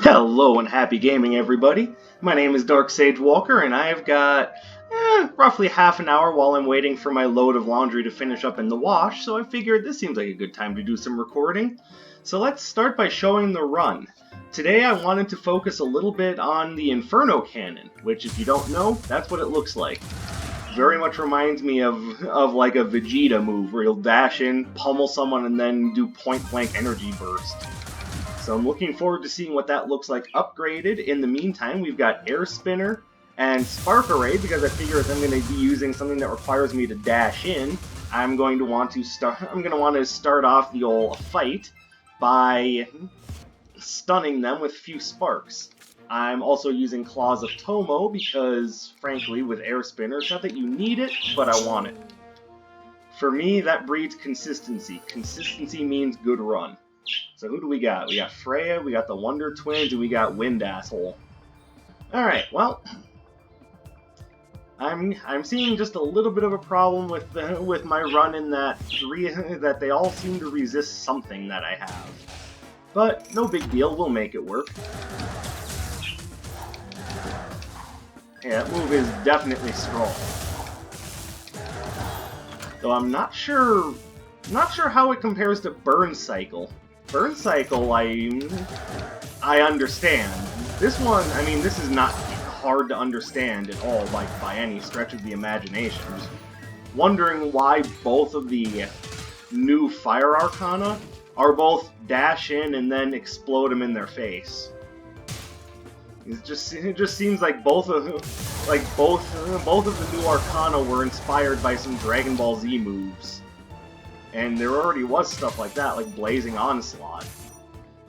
Hello and happy gaming, everybody. My name is Dark Sage Walker, and I've got roughly half an hour while I'm waiting for my load of laundry to finish up in the wash, so I figured this seems like a good time to do some recording. So let's start by showing the run. Today I wanted to focus a little bit on the Inferno Cannon, which if you don't know, that's what it looks like. Very much reminds me of like a Vegeta move, where you'll dash in, pummel someone, and then do point-blank energy burst. So I'm looking forward to seeing what that looks like upgraded. In the meantime, we've got Air Spinner and Spark Array, because I figure if I'm going to be using something that requires me to dash in, I'm going to want to start off the old fight by stunning them with a few sparks. I'm also using Claws of Tomo because, frankly, with Air Spinner, it's not that you need it, but I want it. For me, that breeds consistency. Consistency means good run. So who do we got? We got Freya, we got the Wonder Twins, and we got Wind Asshole. Alright, well, I'm seeing just a little bit of a problem with my run in that they all seem to resist something that I have. But no big deal, we'll make it work. Yeah, that move is definitely strong. Though I'm not sure how it compares to Burn Cycle. Burn Cycle, I understand. This one, I mean, this is not hard to understand at all, like, by any stretch of the imagination. Just wondering why both of the new Fire Arcana are both dash in and then explode them in their face. It just seems like both of the new Arcana were inspired by some Dragon Ball Z moves. And there already was stuff like that, like Blazing Onslaught.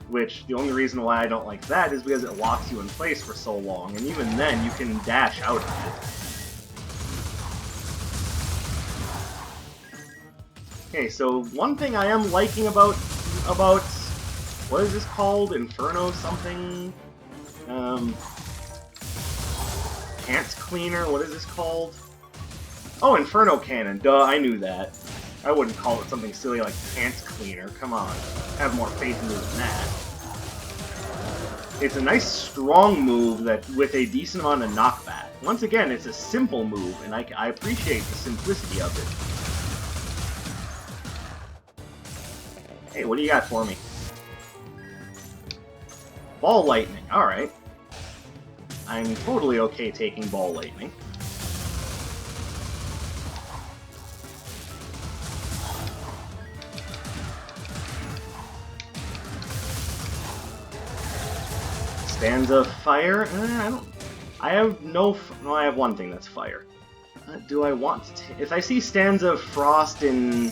Which, the only reason why I don't like that is because it locks you in place for so long, and even then, you can dash out of it. Okay, so one thing I am liking about what is this called? Inferno something? Pants Cleaner, what is this called? Oh, Inferno Cannon, duh, I knew that. I wouldn't call it something silly like Pants Cleaner, come on. Have more faith in me than that. It's a nice strong move that with a decent amount of knockback. Once again, it's a simple move, and I appreciate the simplicity of it. Hey, what do you got for me? Ball Lightning, alright. I'm totally okay taking Ball Lightning. Stanza Fire? I have one thing that's Fire. Do I want to if I see Stanza Frost in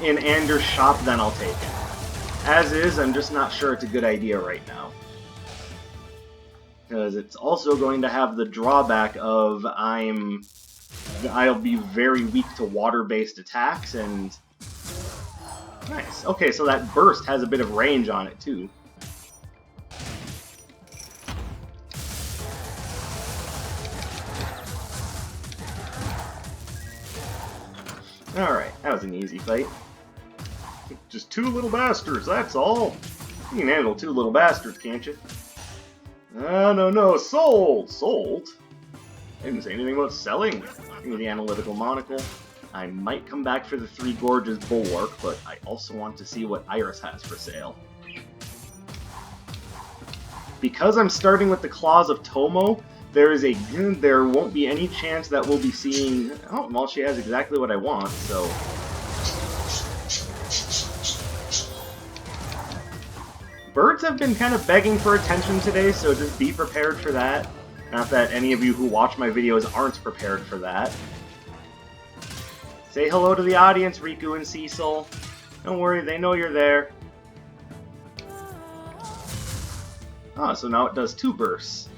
Anders' shop, then I'll take it. As is, I'm just not sure it's a good idea right now. Because it's also going to have the drawback of I'll be very weak to water-based attacks, and... Nice. Okay, so that burst has a bit of range on it, too. Alright, that was an easy fight. Just two little bastards, that's all. You can handle two little bastards, can't you? No, sold! Sold? I didn't say anything about selling. Give me the analytical monocle. I might come back for the Three Gorges Bulwark, but I also want to see what Iris has for sale. Because I'm starting with the Claws of Tomo, there won't be any chance that we'll be seeing... Oh, well, she has exactly what I want, so... Birds have been kind of begging for attention today, so just be prepared for that. Not that any of you who watch my videos aren't prepared for that. Say hello to the audience, Riku and Cecil. Don't worry, they know you're there. Oh, so now it does 2 bursts.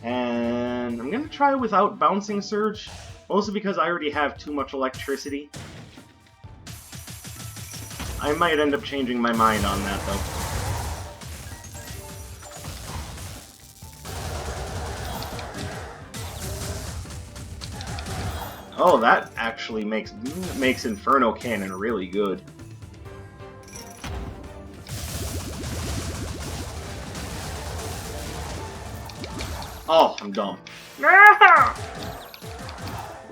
And I'm going to try without Bouncing Surge, mostly because I already have too much electricity. I might end up changing my mind on that, though. Oh, that actually makes Inferno Cannon really good. Oh, I'm dumb. Ah!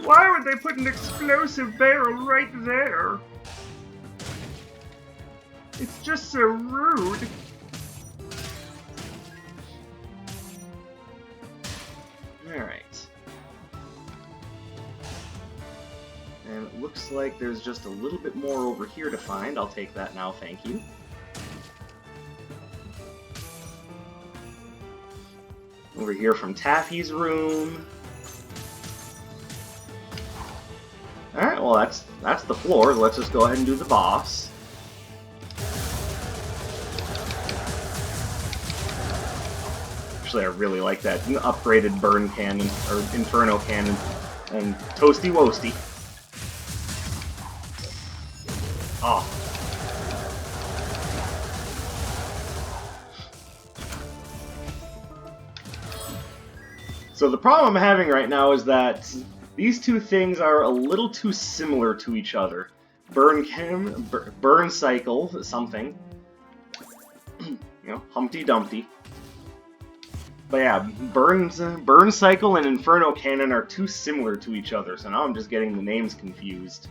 Why would they put an explosive barrel right there? It's just so rude. Alright. And it looks like there's just a little bit more over here to find. I'll take that now, thank you. Over here from Taffy's room. Alright, well that's the floor. Let's just go ahead and do the boss. Actually, I really like that upgraded burn cannon, or Inferno Cannon. And Toasty Woasty. Oh. So the problem I'm having right now is that these two things are a little too similar to each other. Burn cycle, something. You know, Humpty Dumpty. But yeah, burn cycle and Inferno Cannon are too similar to each other, so now I'm just getting the names confused.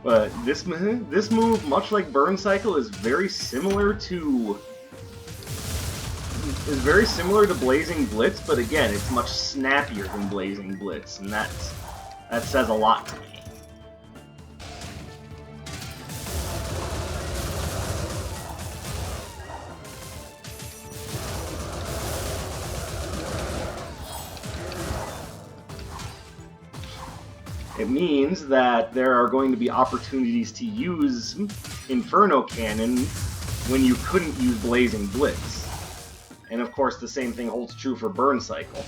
But this move, much like Burn Cycle, is very similar to Blazing Blitz, but again, it's much snappier than Blazing Blitz, and that says a lot to me. It means that there are going to be opportunities to use Inferno Cannon when you couldn't use Blazing Blitz. And of course the same thing holds true for Burn Cycle.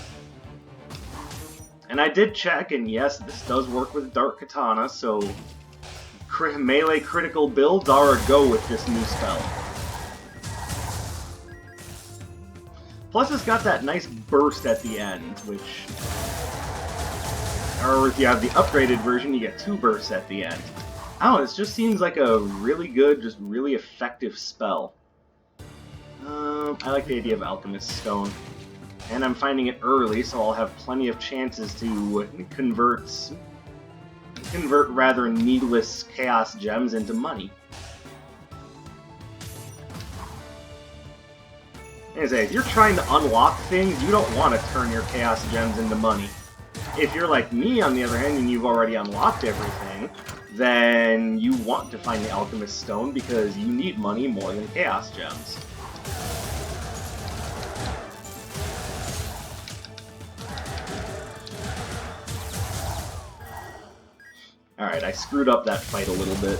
And I did check, and yes, this does work with Dark Katana, so melee critical builds are a go with this new spell. Plus it's got that nice burst at the end, which... Or if you have the upgraded version, you get 2 bursts at the end. I don't know, it just seems like a really good, just really effective spell. I like the idea of Alchemist Stone. And I'm finding it early, so I'll have plenty of chances to convert rather needless Chaos Gems into money. As I say, if you're trying to unlock things, you don't want to turn your Chaos Gems into money. If you're like me, on the other hand, and you've already unlocked everything, then you want to find the Alchemist Stone because you need money more than Chaos Gems. Alright, I screwed up that fight a little bit.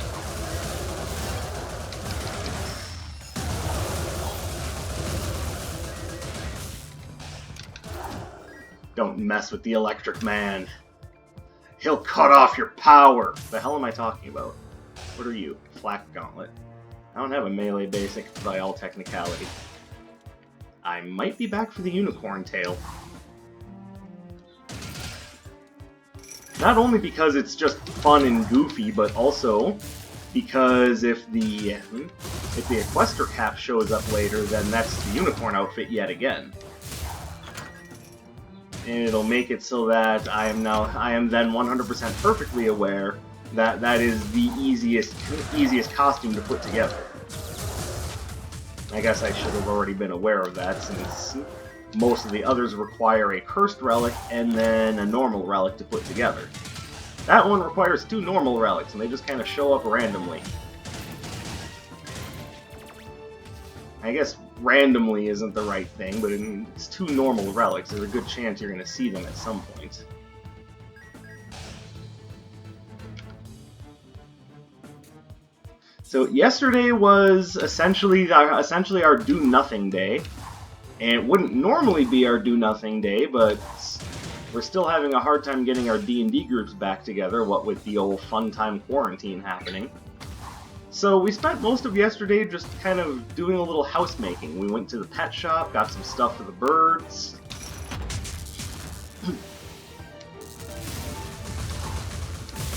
Don't mess with the Electric Man. He'll cut off your power! The hell am I talking about? What are you? Flak Gauntlet. I don't have a melee basic by all technicality. I might be back for the Unicorn Tail. Not only because it's just fun and goofy, but also because if the Equester Cap shows up later, then that's the Unicorn outfit yet again. And it'll make it so that I am then 100% perfectly aware that that is the easiest costume to put together. I guess I should have already been aware of that, since most of the others require a cursed relic and then a normal relic to put together. That one requires 2 normal relics, and they just kind of show up randomly. I guess randomly isn't the right thing, but it's 2 normal relics. There's a good chance you're going to see them at some point. So yesterday was essentially our do-nothing day. And it wouldn't normally be our do-nothing day, but we're still having a hard time getting our D&D groups back together, what with the old fun-time quarantine happening. So we spent most of yesterday just kind of doing a little housemaking. We went to the pet shop, got some stuff for the birds.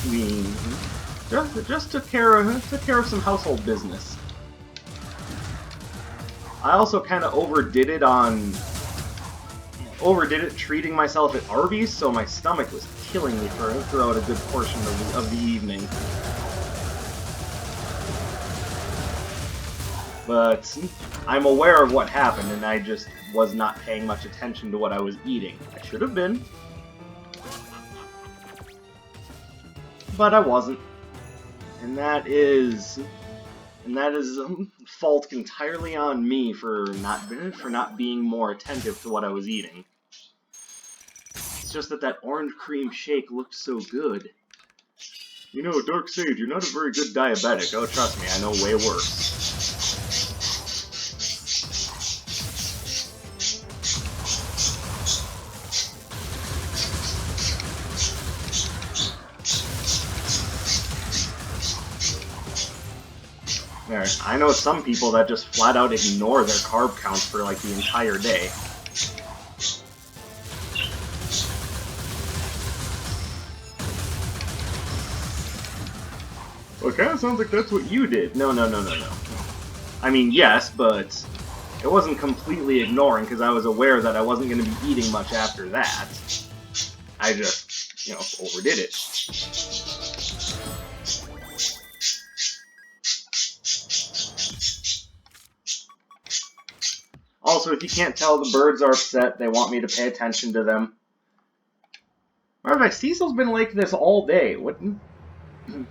We just took care of some household business. I also kind of overdid it treating myself at Arby's, so my stomach was killing me throughout a good portion of the evening. But I'm aware of what happened, and I just was not paying much attention to what I was eating. I should have been. But I wasn't. And that is fault entirely on me for not being more attentive to what I was eating. It's just that orange cream shake looked so good. You know, Dark Sage, you're not a very good diabetic. Oh, trust me, I know way worse. There, I know some people that just flat out ignore their carb counts for like the entire day. Well, it kind of sounds like that's what you did. No. I mean, yes, but it wasn't completely ignoring because I was aware that I wasn't going to be eating much after that. I just, you know, overdid it. Also, if you can't tell, the birds are upset. They want me to pay attention to them. Matter of fact, Cecil's been like this all day. What?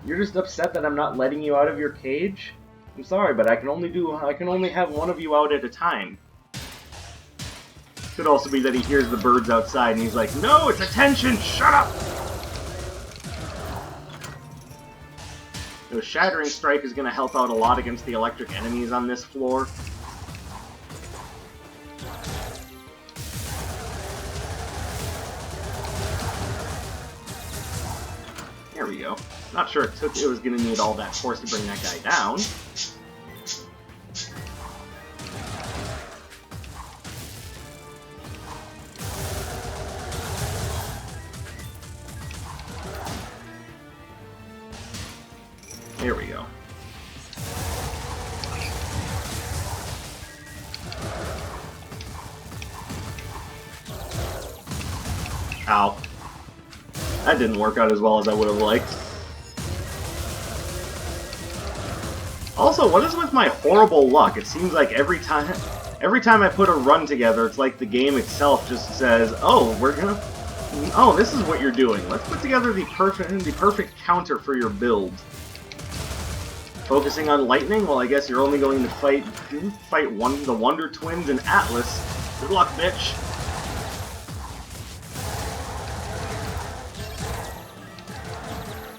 You're just upset that I'm not letting you out of your cage? I'm sorry, but I can only have one of you out at a time. Could also be that he hears the birds outside and he's like, no, it's attention, shut up! The Shattering Strike is going to help out a lot against the electric enemies on this floor. There we go. Not sure it was going to need all that force to bring that guy down. There we go. Ow. That didn't work out as well as I would have liked. Also, what is with my horrible luck? It seems like every time I put a run together, it's like the game itself just says, "Oh, oh, this is what you're doing. Let's put together the perfect counter for your build." Focusing on lightning? Well, I guess you're only going to fight the Wonder Twins and Atlas. Good luck, bitch.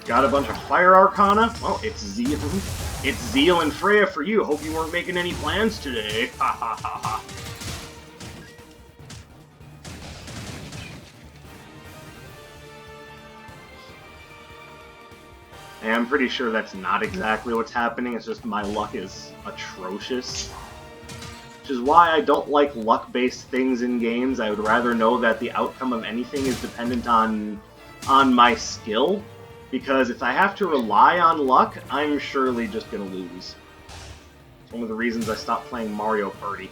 Got a bunch of fire arcana? Well, it's Zeal and Freya for you. Hope you weren't making any plans today. Ha ha ha ha. And I'm pretty sure that's not exactly what's happening. It's just my luck is atrocious. Which is why I don't like luck-based things in games. I would rather know that the outcome of anything is dependent on my skill. Because if I have to rely on luck, I'm surely just going to lose. It's one of the reasons I stopped playing Mario Party.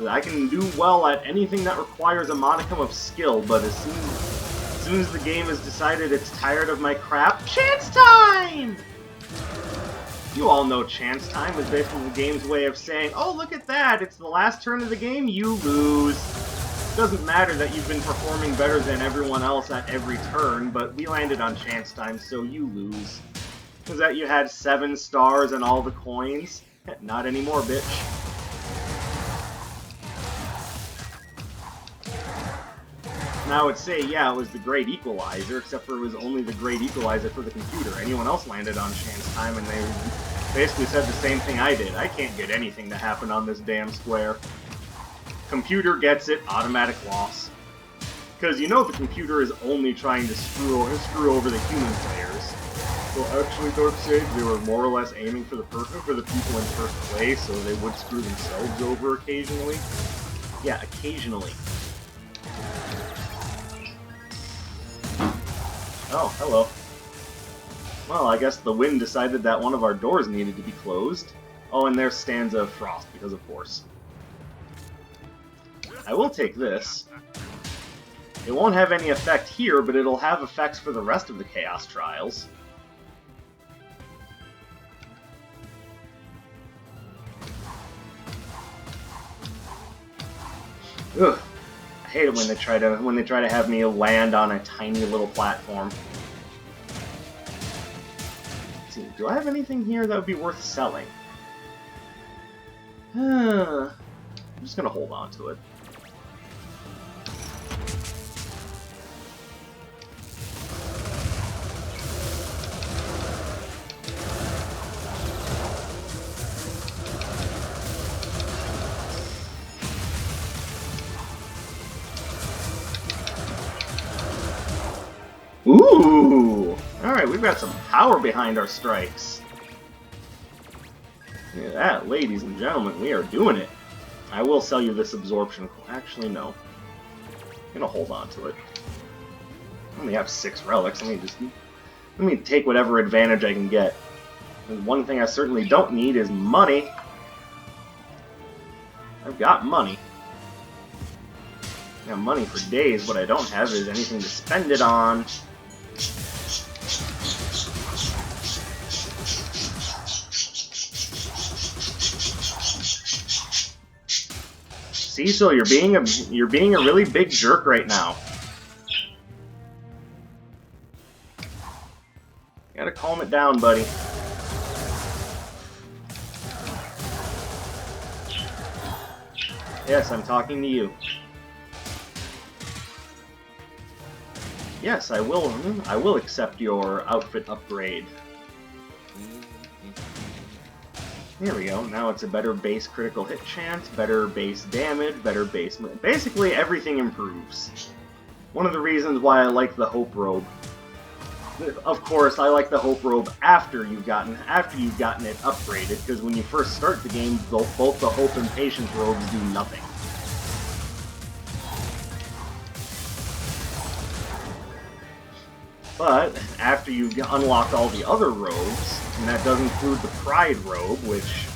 I can do well at anything that requires a modicum of skill, but as soon as the game has decided it's tired of my crap, chance time! You all know chance time is basically the game's way of saying, oh, look at that, it's the last turn of the game, you lose. It doesn't matter that you've been performing better than everyone else at every turn, but we landed on chance time, so you lose. Was that you had 7 stars and all the coins? Not anymore, bitch. Now I would say, yeah, it was the Great Equalizer, except for it was only the Great Equalizer for the computer. Anyone else landed on chance time, and they basically said the same thing I did. I can't get anything to happen on this damn square. Computer gets it, automatic loss. Because you know the computer is only trying to screw over the human players. Well, actually, Dark Sage, they were more or less aiming for the people in first place, so they would screw themselves over occasionally. Yeah, occasionally. Oh, hello. Well, I guess the wind decided that one of our doors needed to be closed. Oh, and there's Stanza Frost, because of course. I will take this. It won't have any effect here, but it'll have effects for the rest of the Chaos Trials. Ugh. I hate it when they try to have me land on a tiny little platform. Let's see, do I have anything here that would be worth selling? I'm just gonna hold on to it. Ooh! Alright, we've got some power behind our strikes. Look at that, ladies and gentlemen, we are doing it. I will sell you this absorption. Actually, no. I'm gonna hold on to it. I only have 6 relics. Let me take whatever advantage I can get. And one thing I certainly don't need is money. I've got money. I got money for days. What I don't have is anything to spend it on. See, so you're being a really big jerk right now. You gotta calm it down, buddy. Yes, I'm talking to you. Yes, I will accept your outfit upgrade. There we go. Now it's a better base critical hit chance, better base damage, better base... Basically, everything improves. One of the reasons why I like the Hope Robe. Of course, I like the Hope Robe after you've gotten it upgraded, because when you first start the game, both the Hope and Patience robes do nothing. But after you unlock all the other robes, and that does include the Pride robe, which,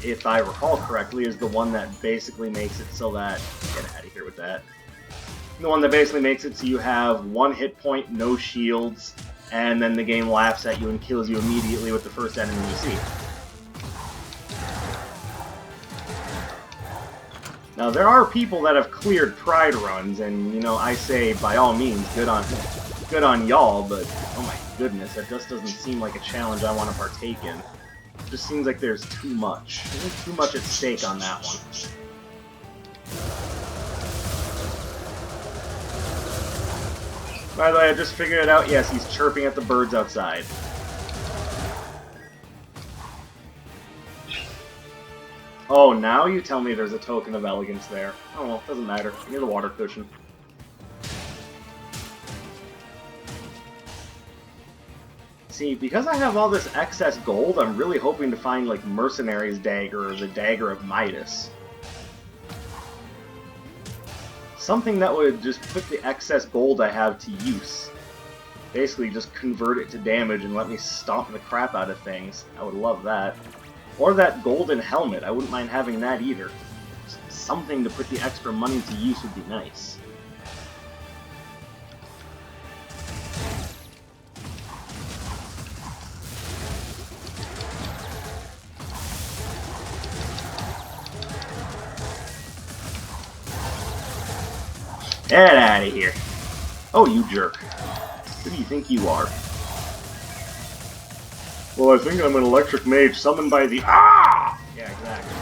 if I recall correctly, is the one that basically makes it so that... Get out of here with that. The one that basically makes it so you have 1 hit point, no shields, and then the game laughs at you and kills you immediately with the first enemy you see. Now, there are people that have cleared Pride runs, and, you know, I say, by all means, good on y'all, but oh my goodness, that just doesn't seem like a challenge I want to partake in. It just seems like there's too much. There's too much at stake on that one. By the way, I just figured it out. Yes, he's chirping at the birds outside. Oh, now you tell me there's a token of elegance there. Oh well, doesn't matter. Near the water cushion. See, because I have all this excess gold, I'm really hoping to find, like, Mercenary's Dagger or the Dagger of Midas. Something that would just put the excess gold I have to use. Basically, just convert it to damage and let me stomp the crap out of things. I would love that. Or that golden helmet, I wouldn't mind having that either. Something to put the extra money to use would be nice. Get out of here. Oh, you jerk. Who do you think you are? Well, I think I'm an electric mage summoned by the... Ah! Yeah, exactly.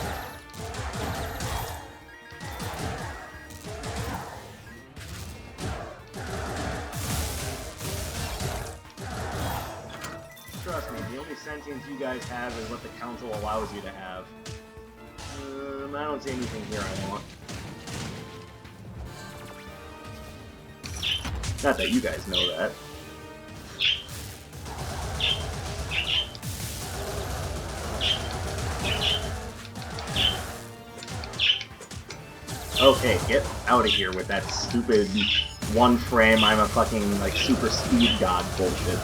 Trust me, the only sentience you guys have is what the council allows you to have. I don't see anything here I want. Not that you guys know that. Okay, get out of here with that stupid one frame, I'm a fucking, like, super speed god bullshit.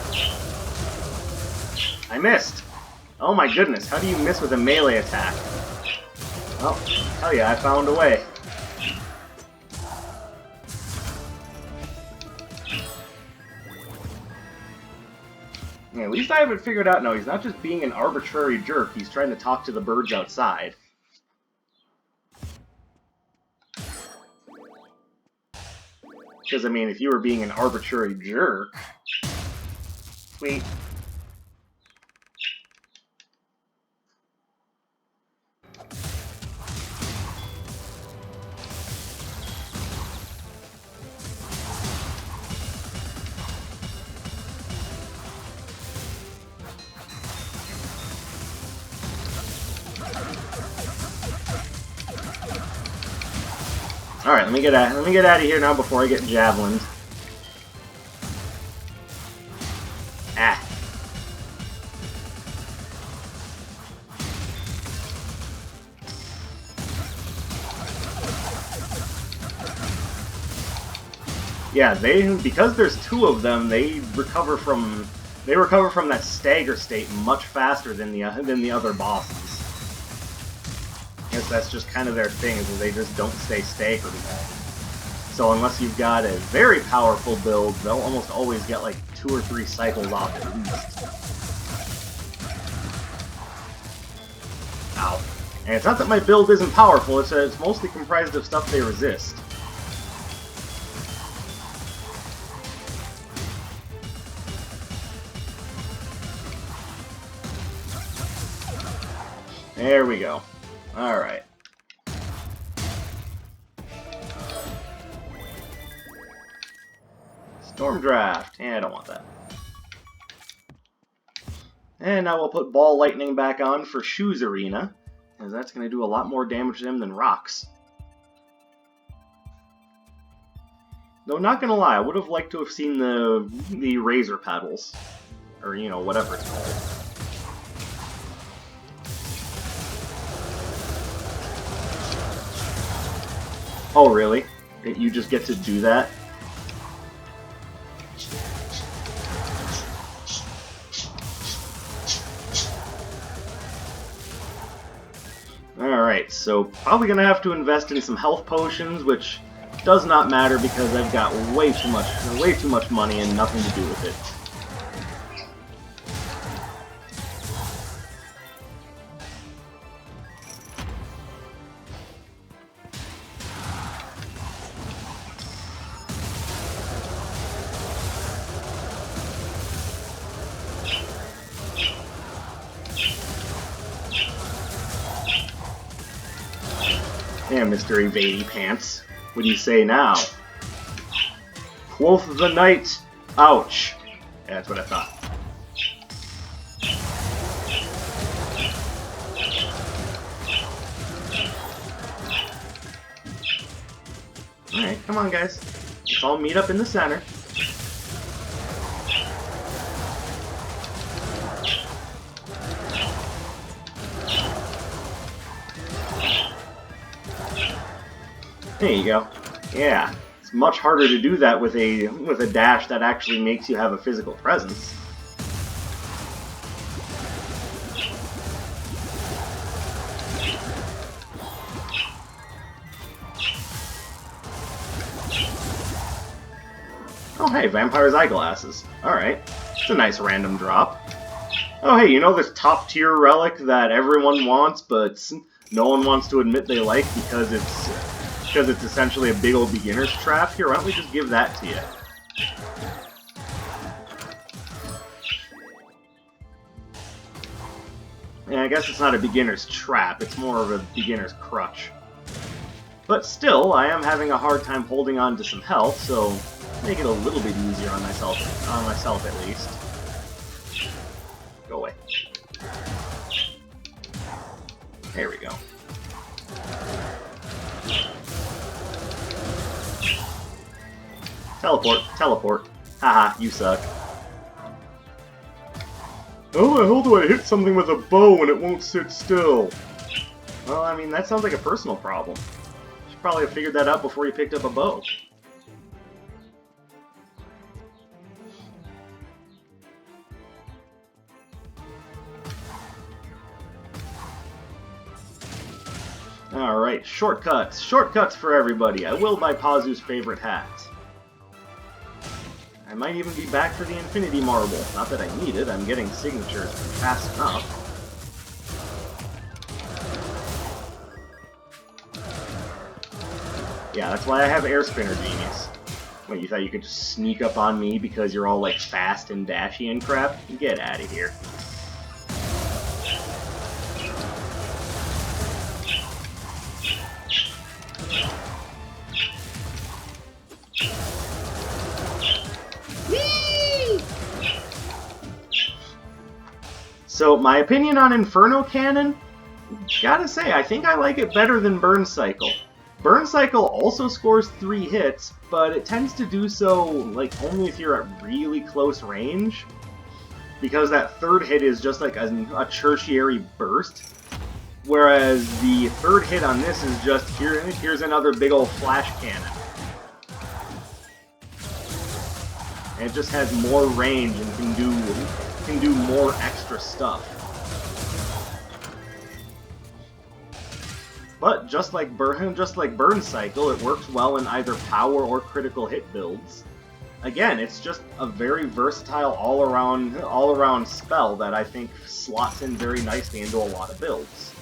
I missed! Oh my goodness, how do you miss with a melee attack? Oh, hell yeah, I found a way. Yeah, at least I haven't figured out, no, he's not just being an arbitrary jerk, he's trying to talk to the birds outside. Because, I mean, if you were being an arbitrary jerk... Wait. Alright, let me get out of here now before I get javelined. Ah. Yeah, because there's two of them, they recover from that stagger state much faster than the other bosses. I guess that's just kind of their thing, is that they just don't stay staggered. So unless you've got a very powerful build, they'll almost always get like 2 or 3 cycles off at least. Ow. And it's not that my build isn't powerful, it's mostly comprised of stuff they resist. There we go. Alright. Storm Draft. Yeah, I don't want that. And now we'll put Ball Lightning back on for Shoes Arena, because that's going to do a lot more damage to them than Rocks. Though, not going to lie, I would have liked to have seen the Razor Paddles. Or, you know, whatever it's called. Oh, really? You just get to do that? Alright, so probably gonna have to invest in some health potions, which does not matter because I've got way too much money and nothing to do with it. Yeah, Mr. Evadey Pants. What do you say now? Quoth the knight, ouch. Yeah, that's what I thought. Alright, come on guys. Let's all meet up in the center. There you go. Yeah, it's much harder to do that with a dash that actually makes you have a physical presence. Oh hey, Vampire's Eyeglasses. Alright, it's a nice random drop. Oh hey, you know this top tier relic that everyone wants, but no one wants to admit they like because it's essentially a big old beginner's trap? Here, why don't we just give that to you? Yeah, I guess it's not a beginner's trap, it's more of a beginner's crutch. But still, I am having a hard time holding on to some health, so make it a little bit easier on myself at least. Go away. There we go. Teleport, teleport. Haha, you suck. How the hell do I hit something with a bow and it won't sit still? Well, I mean, that sounds like a personal problem. You should probably have figured that out before you picked up a bow. Alright, shortcuts. Shortcuts for everybody. I will buy Pazu's favorite hat. I might even be back for the Infinity Marble. Not that I need it, I'm getting signatures fast enough. Yeah, that's why I have Air Spinner Genius. What, you thought you could just sneak up on me because you're all, like, fast and dashy and crap? Get out of here. So, my opinion on Inferno Cannon? Gotta say, I think I like it better than Burn Cycle. Burn Cycle also scores 3 hits, but it tends to do so, like, only if you're at really close range. Because that third hit is just like a tertiary burst. Whereas the third hit on this is just, here's another big old flash cannon. And it just has more range and can do more extra stuff. But just like Burn Cycle, it works well in either power or critical hit builds. Again, it's just a very versatile all-around spell that I think slots in very nicely into a lot of builds.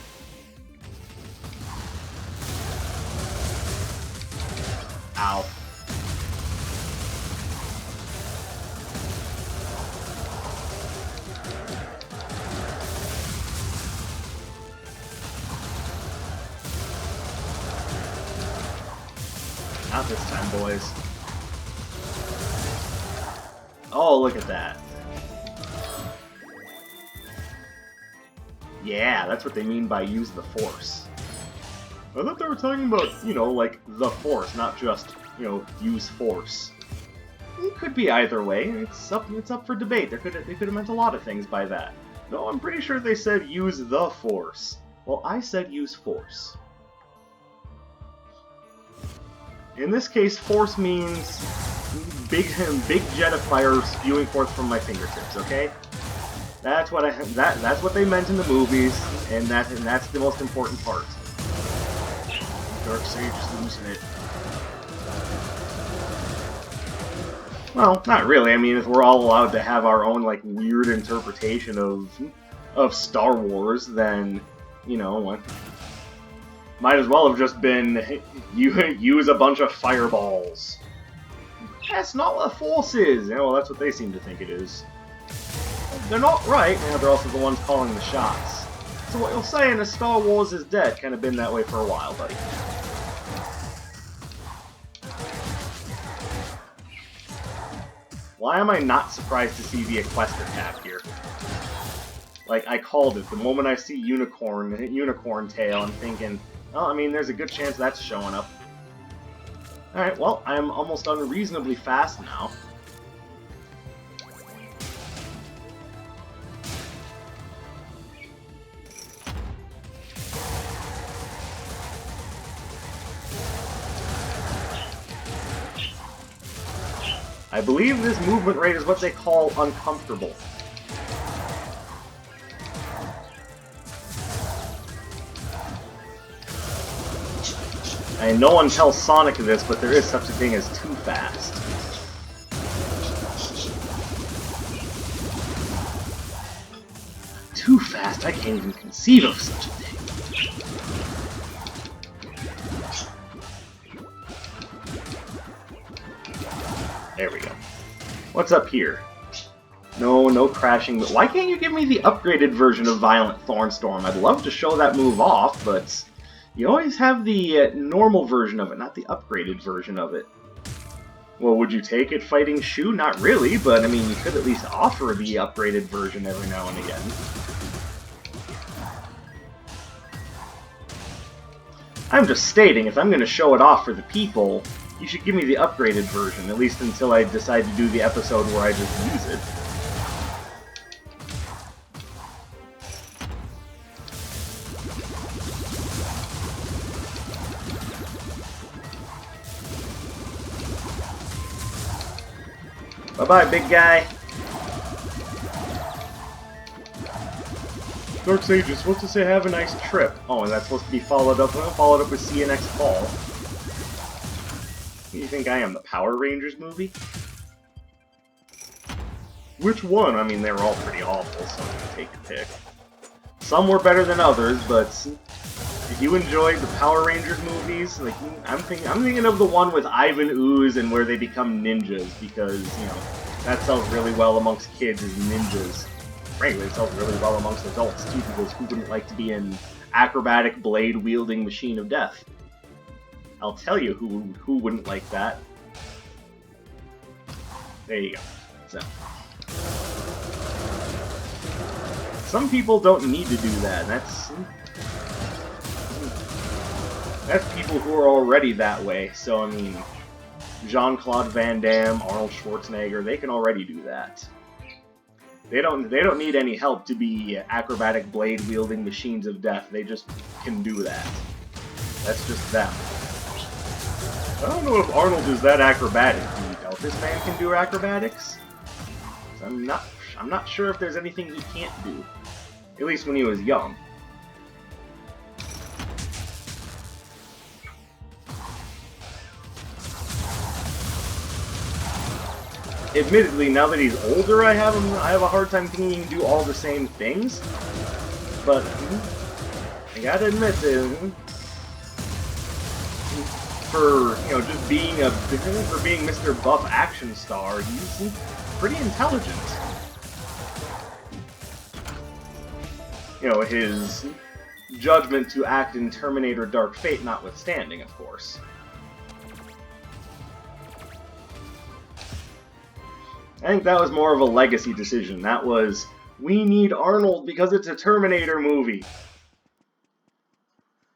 Ow. Not this time, boys. Oh, look at that. Yeah, that's what they mean by use the Force. I thought they were talking about, you know, like, the Force, not just, you know, use Force. It could be either way. It's up for debate. They could have meant a lot of things by that. No, I'm pretty sure they said use the Force. Well, I said use Force. In this case, Force means big jet of fire spewing forth from my fingertips. Okay, that's what that's what they meant in the movies, and that's the most important part. Darkseid just losing it. Well, not really. I mean, if we're all allowed to have our own like weird interpretation of Star Wars, then you know. Might as well have just been, use a bunch of fireballs. That's not what the Force is! Yeah, well, that's what they seem to think it is. They're not right, and they're also the ones calling the shots. So what you're saying is Star Wars is dead. Kind of been that way for a while, buddy. Why am I not surprised to see the Equester cap here? Like, I called it. The moment I see unicorn tail, I'm thinking, well, I mean, there's a good chance that's showing up. Alright, well, I'm almost unreasonably fast now. I believe this movement rate is what they call uncomfortable. And no one tells Sonic this, but there is such a thing as too fast. Too fast? I can't even conceive of such a thing. There we go. What's up here? No crashing. But why can't you give me the upgraded version of Violent Thornstorm? I'd love to show that move off, but you always have the normal version of it, not the upgraded version of it. Well, would you take it fighting Shu? Not really, but I mean, you could at least offer the upgraded version every now and again. I'm just stating, if I'm going to show it off for the people, you should give me the upgraded version, at least until I decide to do the episode where I just use it. Bye-bye, big guy. Dark Sage is supposed to say have a nice trip. Oh, and that's supposed to be followed up with see you next fall. You think I am, the Power Rangers movie? Which one? I mean, they were all pretty awful, so I'm gonna take a pick. Some were better than others, but if you enjoyed the Power Rangers movies, like I'm thinking of the one with Ivan Ooze and where they become ninjas, because you know that sells really well amongst kids as ninjas. Frankly, it sells really well amongst adults too, because who wouldn't like to be an acrobatic blade-wielding machine of death? I'll tell you who wouldn't like that. There you go. So. Some people don't need to do that. That's people who are already that way. So, I mean, Jean-Claude Van Damme, Arnold Schwarzenegger, they can already do that. They don't need any help to be acrobatic blade-wielding machines of death. They just can do that. That's just them. I don't know if Arnold is that acrobatic. Do you doubt this man can do acrobatics? I'm not sure if there's anything he can't do. At least when he was young. Admittedly, now that he's older, I have a hard time thinking he can do all the same things. But I gotta admit that for just being Mr. Buff action star, he's pretty intelligent. His judgment to act in Terminator Dark Fate notwithstanding, of course. I think that was more of a legacy decision. That was, we need Arnold because it's a Terminator movie.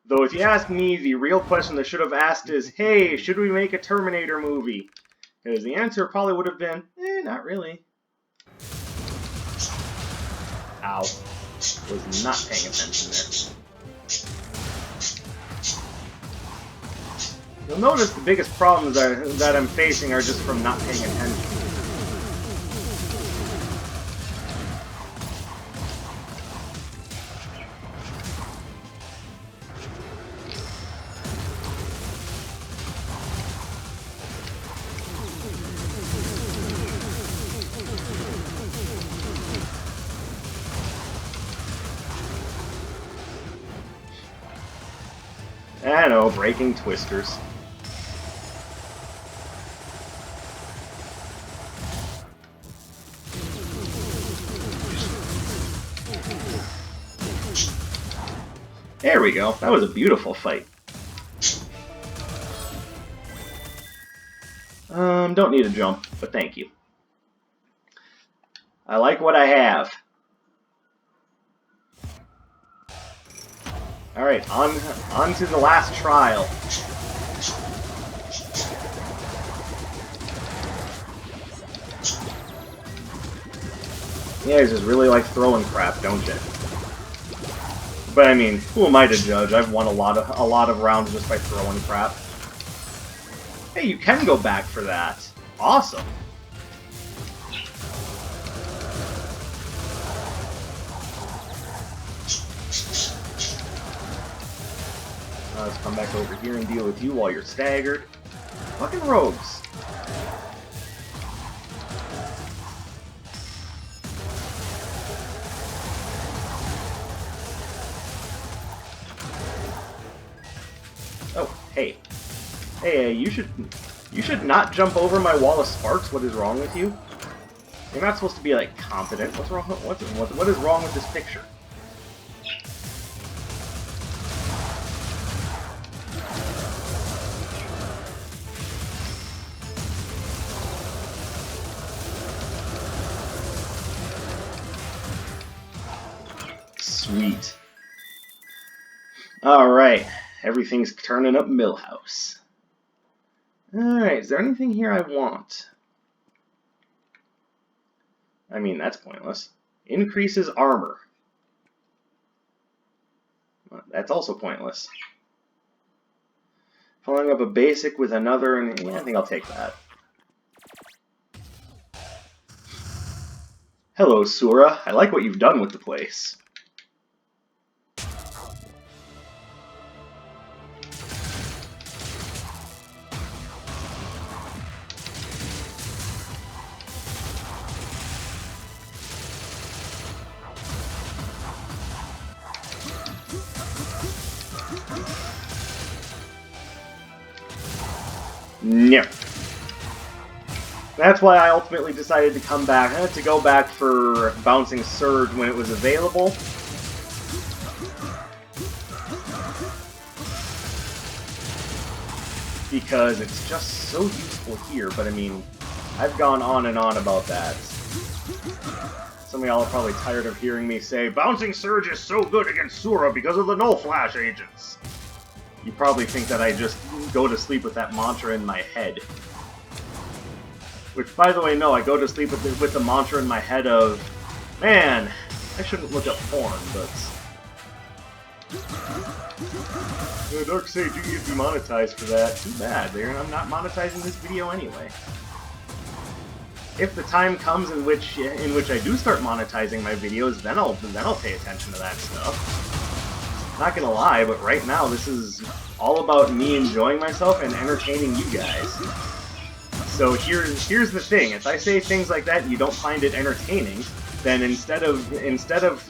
Though if you ask me, the real question they should have asked is, hey, should we make a Terminator movie? Because the answer probably would have been, not really. Ow. Was not paying attention there. You'll notice the biggest problems that I'm facing are just from not paying attention. I know, breaking twisters. There we go. That was a beautiful fight. Don't need a jump, but thank you. I like what I have. Alright, on to the last trial. You guys just really like throwing crap, don't you? But I mean, who am I to judge? I've won a lot of rounds just by throwing crap. Hey, you can go back for that. Awesome. Let's come back over here and deal with you while you're staggered. Fucking rogues. Oh, hey. Hey, you should not jump over my wall of sparks. What is wrong with you? You're not supposed to be, like, confident. What's wrong? What is wrong with this picture? Sweet. Alright, everything's turning up Millhouse. Alright, is there anything here I want? I mean, that's pointless. Increases armor. That's also pointless. Following up a basic with another, and yeah, I think I'll take that. Hello, Sura. I like what you've done with the place. No. That's why I ultimately decided to come back, to go back for Bouncing Surge when it was available. Because it's just so useful here, but I mean, I've gone on and on about that. Some of y'all are probably tired of hearing me say, Bouncing Surge is so good against Sura because of the no-flash agents. You probably think that I just go to sleep with that mantra in my head. Which, by the way, no, I go to sleep with the mantra in my head of, man, I shouldn't look up porn, but... Dark Sage, you get demonetized for that. Too bad, I'm not monetizing this video anyway. If the time comes in which I do start monetizing my videos, then I'll pay attention to that stuff. Not gonna lie, but right now this is all about me enjoying myself and entertaining you guys. So here's the thing: if I say things like that and you don't find it entertaining, then instead of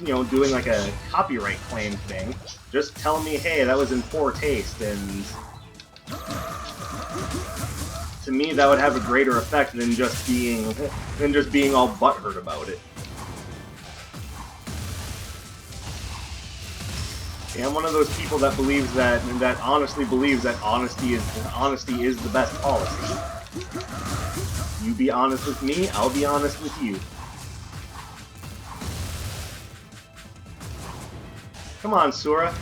doing like a copyright claim thing, just tell me, hey, that was in poor taste, and to me that would have a greater effect than just being all butthurt about it. Yeah, I'm one of those people that believes that honestly believes that honesty is the best policy. You be honest with me, I'll be honest with you. Come on, Sura.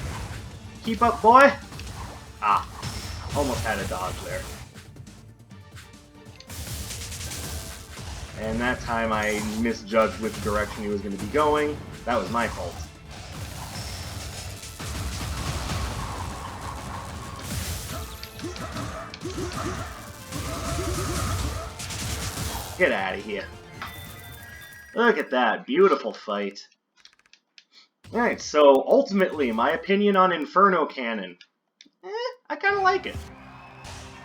Keep up, boy! Ah, almost had a dodge there. And that time I misjudged which direction he was going to be going. That was my fault. Get out of here. Look at that. Beautiful fight. Alright, so ultimately, my opinion on Inferno Cannon. I kind of like it.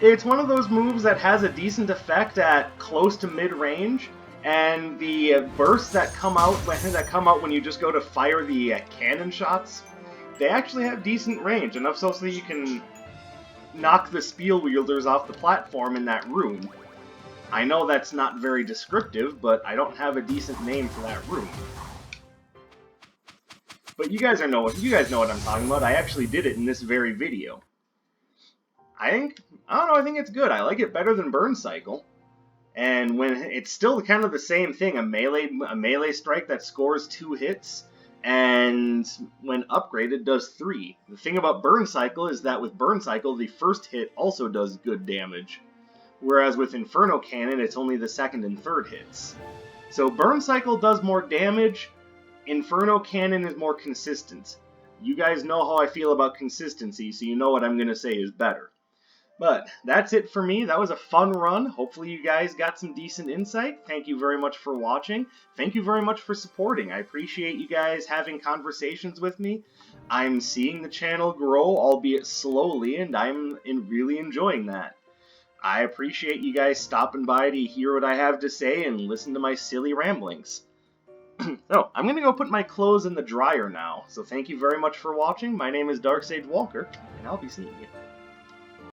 It's one of those moves that has a decent effect at close to mid-range, and the bursts that come out when you just go to fire the cannon shots, they actually have decent range, enough so that you can knock the spiel wielders off the platform in that room. I know that's not very descriptive, but I don't have a decent name for that room. But you guys know what I'm talking about. I actually did it in this very video. I think it's good. I like it better than Burn Cycle. And when it's still kind of the same thing, a melee strike that scores 2 hits, and when upgraded does 3. The thing about Burn Cycle is that with Burn Cycle, the first hit also does good damage. Whereas with Inferno Cannon, it's only the second and third hits. So Burn Cycle does more damage, Inferno Cannon is more consistent. You guys know how I feel about consistency, so you know what I'm going to say is better. But that's it for me. That was a fun run. Hopefully you guys got some decent insight. Thank you very much for watching. Thank you very much for supporting. I appreciate you guys having conversations with me. I'm seeing the channel grow, albeit slowly, and I'm really enjoying that. I appreciate you guys stopping by to hear what I have to say and listen to my silly ramblings. So, I'm going to go put my clothes in the dryer now. So thank you very much for watching. My name is Dark Sage Walker, and I'll be seeing you.